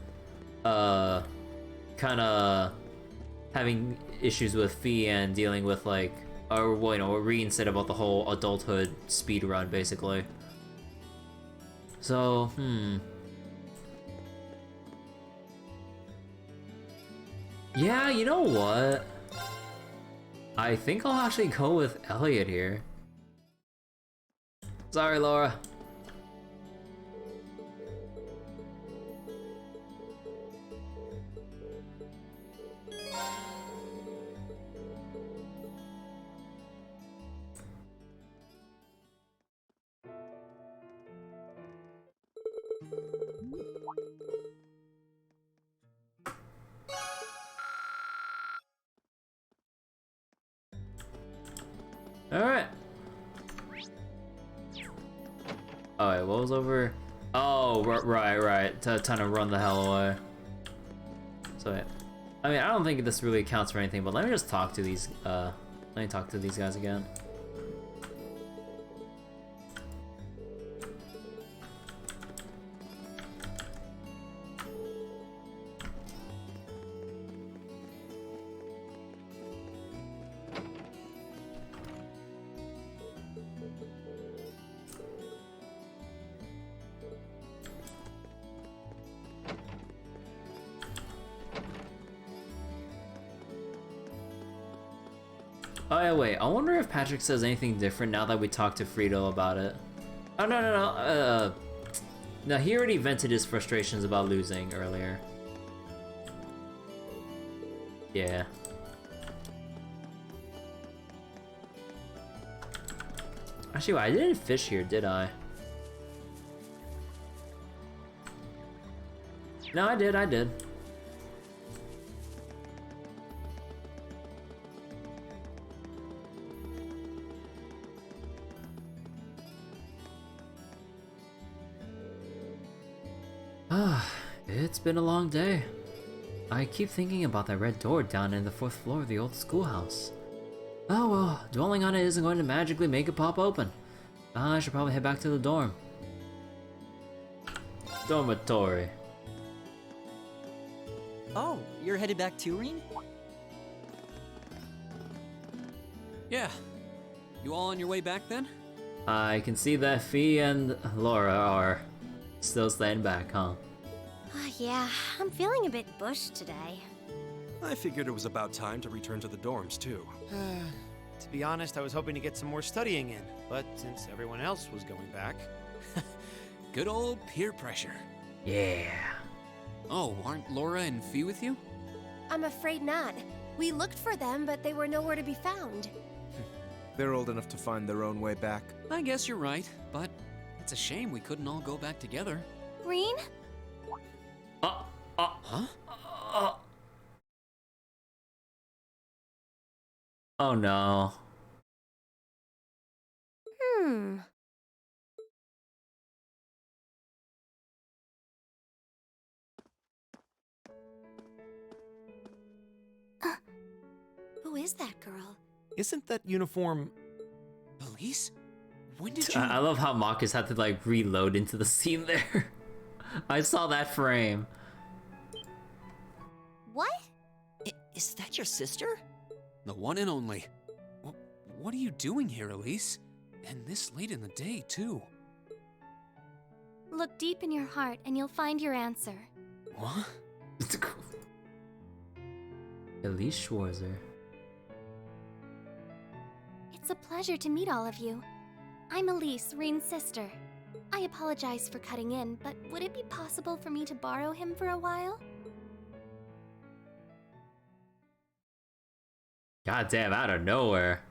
A: kinda having issues with Fee and dealing with like, or well, you know, what Rean said about the whole adulthood speed run, basically. So, yeah, you know what? I think I'll actually go with Elliot here. Sorry, Laura. Alright. Alright, what was over? Oh, right. Time to run the hell away. So, yeah. I mean, I don't think this really counts for anything, but let me just talk to these, let me talk to these guys again. Oh yeah, wait. I wonder if Patrick says anything different now that we talked to Frito about it. Oh no. No, he already vented his frustrations about losing earlier. Yeah. Actually, I didn't fish here, did I? No, I did. Ah, it's been a long day. I keep thinking about that red door down in the 4th floor of the old schoolhouse. Oh well, dwelling on it isn't going to magically make it pop open. I should probably head back to the dorm. Dormitory.
D: Oh, you're headed back to Rean?
E: Yeah. You all on your way back then?
A: I can see that Fee and Laura are still staying back, huh?
B: Yeah, I'm feeling a bit bushed today.
C: I figured it was about time to return to the dorms, too.
F: To be honest, I was hoping to get some more studying in, but since everyone else was going back...
E: Good old peer pressure.
A: Yeah.
E: Oh, aren't Laura and Fee with you?
B: I'm afraid not. We looked for them, but they were nowhere to be found.
C: They're old enough to find their own way back.
E: I guess you're right, but it's a shame we couldn't all go back together.
B: Rean?
E: Huh?
A: Oh no.
B: Who is that girl?
F: Isn't that uniform...
E: Elise? When did you...
A: I love how Marcus had to like reload into the scene there. I saw that frame.
B: What?
D: Is that your sister?
E: The one and only. What are you doing here, Elise? And this late in the day, too.
B: Look deep in your heart and you'll find your answer.
E: What?
A: Elise Schwarzer.
B: It's a pleasure to meet all of you. I'm Elise, Rean's sister. I apologize for cutting in, but would it be possible for me to borrow him for a while?
A: God damn, out of nowhere.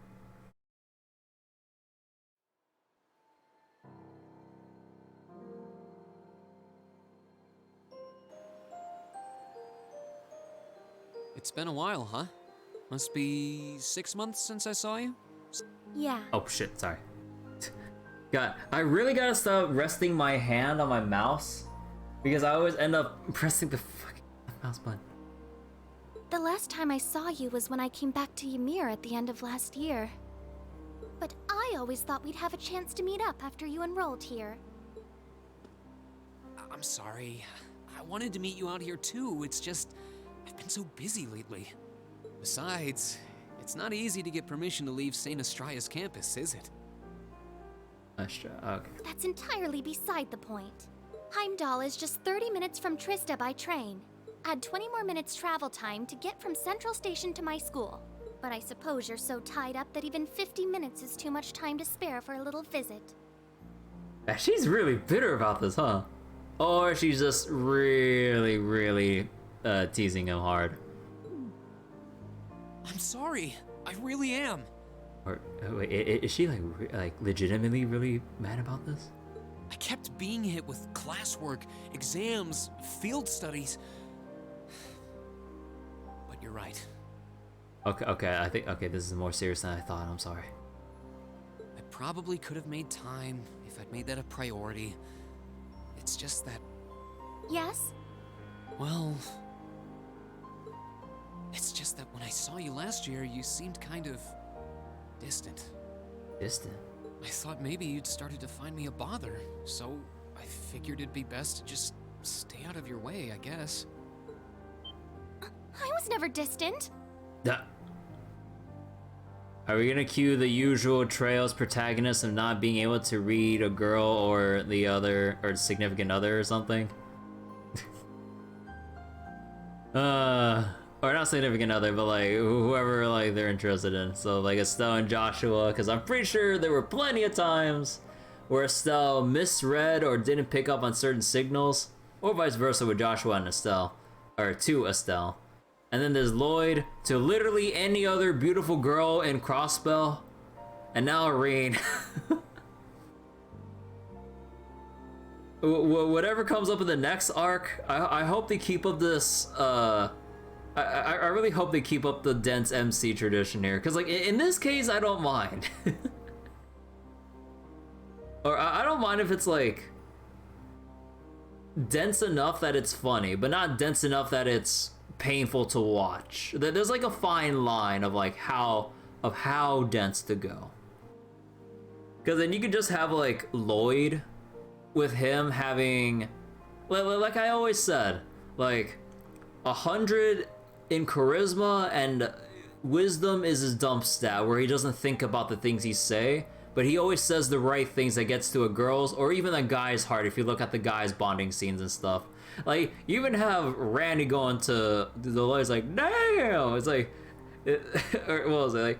E: It's been a while, huh? Must be 6 months since I saw you?
B: Yeah.
A: Oh shit, sorry. God, I really gotta stop resting my hand on my mouse because I always end up pressing the fucking mouse button.
B: The last time I saw you was when I came back to Ymir at the end of last year. But I always thought we'd have a chance to meet up after you enrolled here.
E: I'm sorry. I wanted to meet you out here too. It's just, I've been so busy lately. Besides, it's not easy to get permission to leave St. Astraea's campus, is it?
A: Okay.
B: That's entirely beside the point. Heimdall is just 30 minutes from Trista by train. Add 20 more minutes travel time to get from Central Station to my school. But I suppose you're so tied up that even 50 minutes is too much time to spare for a little visit.
A: Yeah, she's really bitter about this, huh? Or she's just really teasing him hard.
E: I'm sorry. I really am.
A: Or wait, is she like legitimately really mad about this?
E: I kept being hit with classwork, exams, field studies. But you're right.
A: Okay, I think this is more serious than I thought. I'm sorry.
E: I probably could have made time if I'd made that a priority. It's just that,
B: Yes?
E: well, it's just that when I saw you last year, you seemed kind of distant.
A: Distant?
E: I thought maybe you'd started to find me a bother, so I figured it'd be best to just stay out of your way, I guess.
B: I was never distant.
A: Are we gonna cue the usual Trails protagonist of not being able to read a girl or the other, or significant other or something? or not significant other, but like whoever like they're interested in. So like Estelle and Joshua, because I'm pretty sure there were plenty of times where Estelle misread or didn't pick up on certain signals, or vice versa with Joshua and Estelle, or to Estelle. And then there's Lloyd to literally any other beautiful girl in Crossbell, and now Rean. Whatever comes up in the next arc, I hope they keep up this. I really hope they keep up the dense MC tradition here, because like in this case, I don't mind. Or I don't mind if it's like dense enough that it's funny, but not dense enough that it's painful to watch. There's like a fine line of like how dense to go. Because then you could just have like Lloyd with him having, like I always said, like 100 in charisma and wisdom is his dump stat, where he doesn't think about the things he say, but he always says the right things that gets to a girl's or even a guy's heart if you look at the guys' bonding scenes and stuff. Like, you even have Randy going to the Lloyd's like, damn! It's like, or what was it, like,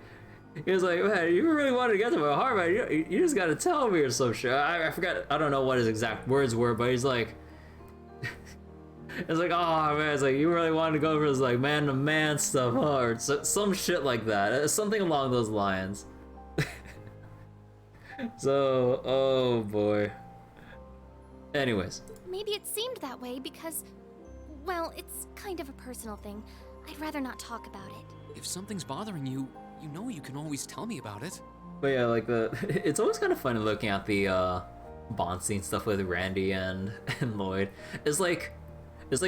A: he was like, man, you really wanted to get to my heart, man. You just gotta tell me or some shit. I forgot, I don't know what his exact words were, but he's like, it's like, oh man, it's like, you really wanted to go for this like man-to-man stuff, huh? Or some shit like that. Something along those lines. So, oh boy. Anyways.
B: Maybe it seemed that way because, well, it's kind of a personal thing. I'd rather not talk about it.
E: If something's bothering you, you know you can always tell me about it.
A: But yeah, like it's always kind of funny looking at the bond scene stuff with Randy and Lloyd. It's like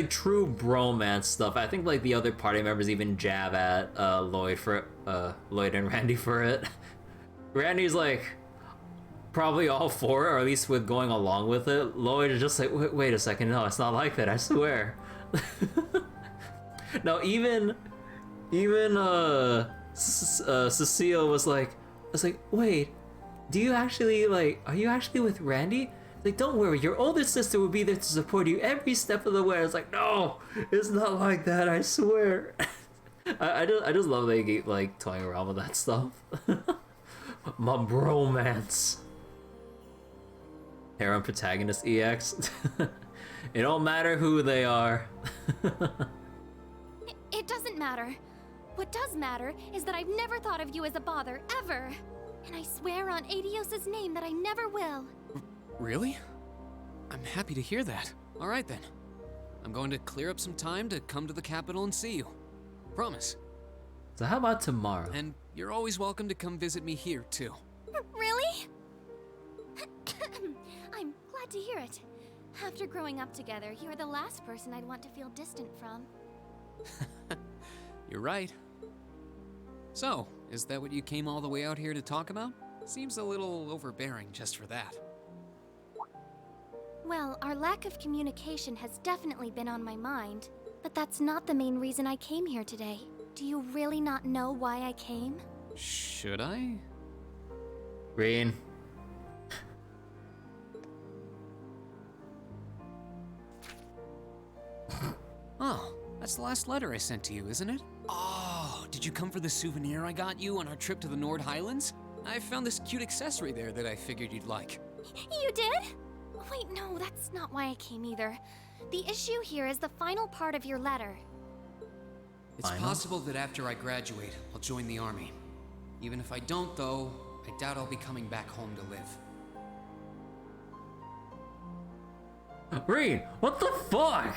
A: true bromance stuff. I think like the other party members even jab at Lloyd and Randy for it. Randy's like probably all for it, or at least with going along with it. Lloyd is just like, wait a second, no, it's not like that, I swear. No, even Cecile was like, wait, do you actually like, are you actually with Randy? Like, don't worry, your older sister will be there to support you every step of the way. It's like, no, it's not like that, I swear. I just love they keep like toying around with that stuff. My bromance. Harem protagonist EX. It don't matter who they are.
B: It doesn't matter. What does matter is that I've never thought of you as a bother, ever. And I swear on Adios's name that I never will.
E: Really? I'm happy to hear that. All right then. I'm going to clear up some time to come to the capital and see you. Promise.
A: So how about tomorrow?
E: And you're always welcome to come visit me here too.
B: Really? I'm glad to hear it. After growing up together, you're the last person I'd want to feel distant from.
E: You're right. So, is that what you came all the way out here to talk about? Seems a little overbearing just for that.
B: Well, our lack of communication has definitely been on my mind, but that's not the main reason I came here today. Do you really not know why I came?
E: Should I?
A: Rean.
E: Oh, that's the last letter I sent to you, isn't it? Oh, did you come for the souvenir I got you on our trip to the Nord Highlands? I found this cute accessory there that I figured you'd like.
B: You did? Wait, no, that's not why I came either. The issue here is the final part of your letter.
E: It's possible that after I graduate, I'll join the army. Even if I don't, though, I doubt I'll be coming back home to live.
A: Rean, what the fuck?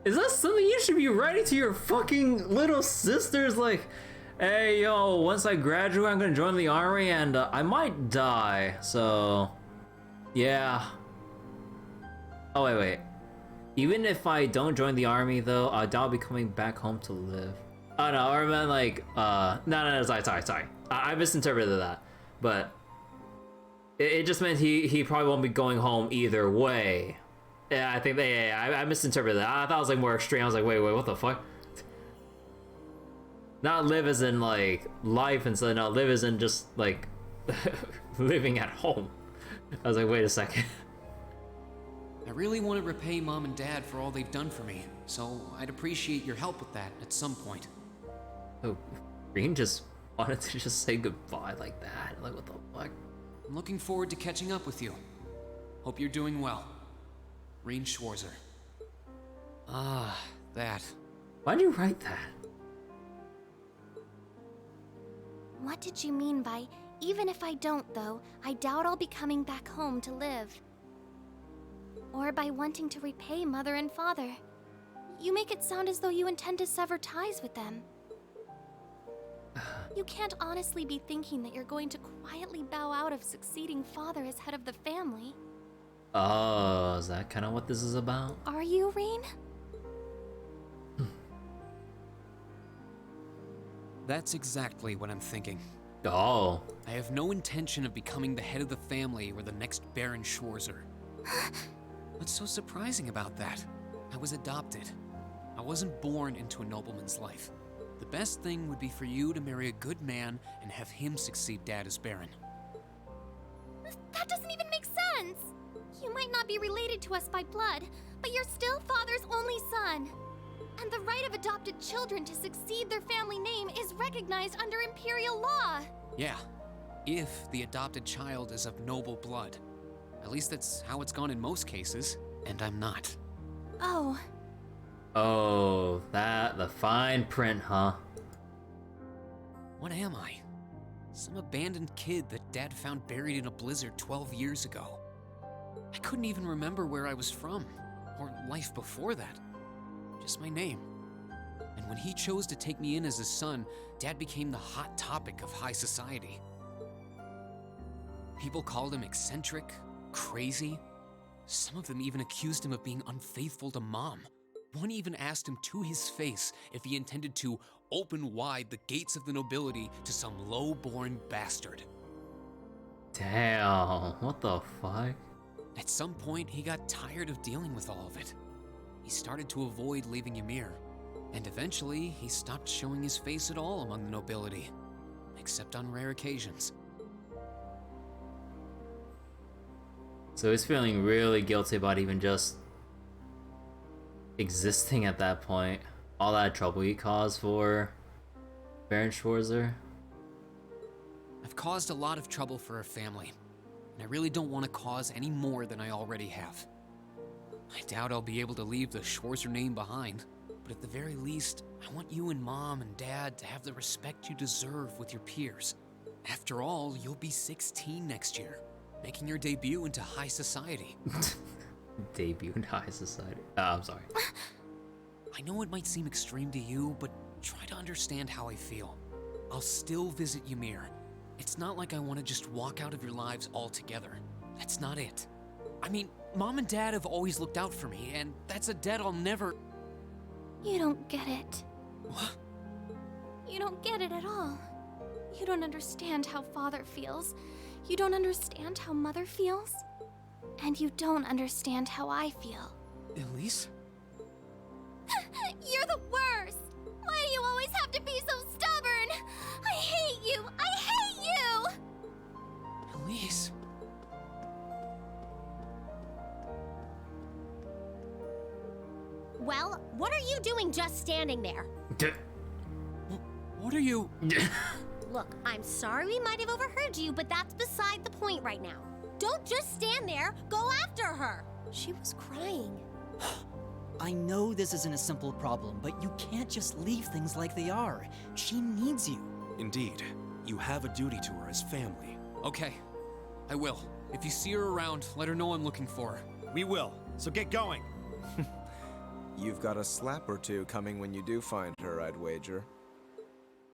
A: Is that something you should be writing to your fucking little sisters? Like, hey, yo, once I graduate, I'm gonna join the army and I might die, so yeah. Oh, wait. Even if I don't join the army, though, I'll be coming back home to live. Oh, no, or man, like, no, sorry. I misinterpreted that. But it just meant he probably won't be going home either way. Yeah, I think I misinterpreted that. I thought it was like more extreme. I was like, wait, what the fuck? Not live as in like life and so no, live as in just like living at home. I was like, wait a second.
E: I really want to repay Mom and Dad for all they've done for me, so I'd appreciate your help with that at some point.
A: Oh, Rean just wanted to just say goodbye like that. Like, what the fuck?
E: I'm looking forward to catching up with you. Hope you're doing well. Rean Schwarzer. Ah, that.
A: Why'd you write that?
B: What did you mean by, even if I don't, though, I doubt I'll be coming back home to live? Or by wanting to repay Mother and Father? You make it sound as though you intend to sever ties with them. You can't honestly be thinking that you're going to quietly bow out of succeeding father as head of the family.
A: Oh, is that kind of what this is about?
B: Are you, Rean?
E: That's exactly what I'm thinking.
A: Oh.
E: I have no intention of becoming the head of the family or the next Baron Schwarzer. What's so surprising about that? I was adopted. I wasn't born into a nobleman's life. The best thing would be for you to marry a good man and have him succeed Dad as Baron.
B: That doesn't even make sense! You might not be related to us by blood, but you're still Father's only son. And the right of adopted children to succeed their family name is recognized under Imperial law.
E: Yeah, if the adopted child is of noble blood. At least that's how it's gone in most cases, and I'm not.
B: Oh.
A: Oh, that, the fine print, huh?
E: What am I? Some abandoned kid that Dad found buried in a blizzard 12 years ago. I couldn't even remember where I was from, or life before that. Just my name. And when he chose to take me in as his son, Dad became the hot topic of high society. People called him eccentric, crazy. Some of them even accused him of being unfaithful to Mom. One even asked him to his face if he intended to open wide the gates of the nobility to some low-born bastard.
A: Damn, what the fuck?
E: At some point, he got tired of dealing with all of it. He started to avoid leaving Ymir, and eventually he stopped showing his face at all among the nobility, except on rare occasions.
A: So he's feeling really guilty about even just existing at that point. All that trouble he caused for Baron Schwarzer.
E: I've caused a lot of trouble for our family, and I really don't want to cause any more than I already have. I doubt I'll be able to leave the Schwarzer name behind, but at the very least, I want you and Mom and Dad to have the respect you deserve with your peers. After all, you'll be 16 next year, making your debut into high society.
A: Debut in high society. I'm sorry.
E: I know it might seem extreme to you, but try to understand how I feel. I'll still visit Ymir. It's not like I want to just walk out of your lives altogether. That's not it. I mean, Mom and Dad have always looked out for me, and that's a debt I'll never...
B: You don't get it.
E: What?
B: You don't get it at all. You don't understand how Father feels. You don't understand how Mother feels. And you don't understand how I feel.
E: Elise?
B: You're the worst! Why do you always have to be so stubborn? I hate you! I hate you!
E: Elise?
G: Well, what are you doing just standing there?
E: What are you...
G: Look, I'm sorry we might have overheard you, but that's beside the point right now. Don't just stand there, go after her! She was crying.
D: I know this isn't a simple problem, but you can't just leave things like they are. She needs you.
C: Indeed. You have a duty to her as family.
E: Okay, I will. If you see her around, let her know I'm looking for her.
C: We will, so get going.
H: You've got a slap or two coming when you do find her, I'd wager.